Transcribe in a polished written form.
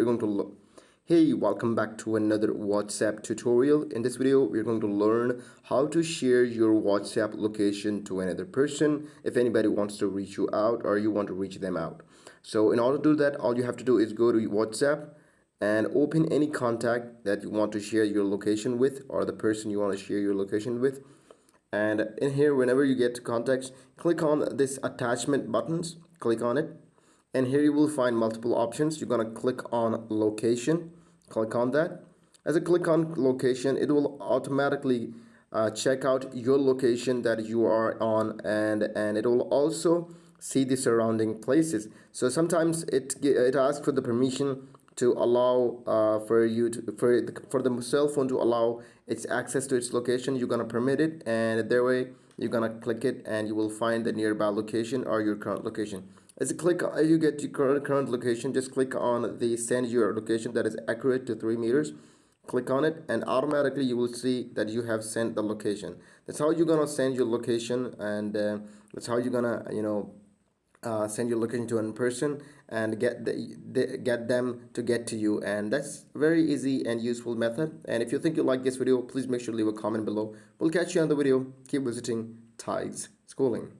we're going to look. Hey, welcome back to another WhatsApp tutorial. In this video, we're going to learn how to share your WhatsApp location to another person if anybody wants to reach you out or you want to reach them out. So in order to do that, all you have to do is go to WhatsApp and open any contact that you want to share your location with, or the person you want to share your location with. And in here, whenever you get to contacts, click on this attachment buttons, click on it, and here you will find multiple options. You're gonna click on location, click on that. As I click on location, it will automatically check out your location that you are on, and it will also see the surrounding places. So sometimes it asks for the permission to allow for the cell phone to allow its access to its location. You're gonna permit it, and that way you're gonna click it and you will find the nearby location or your current location. As you get your current location, just click on the send your location that is accurate to 3 meters. Click on it and automatically you will see that you have sent the location. That's how you're gonna send your location, and that's how you're gonna send your location to a person and get them to get to you. And that's very easy and useful method. And if you think you like this video, please make sure to leave a comment below. We'll catch you on the video. Keep visiting Tides Schooling.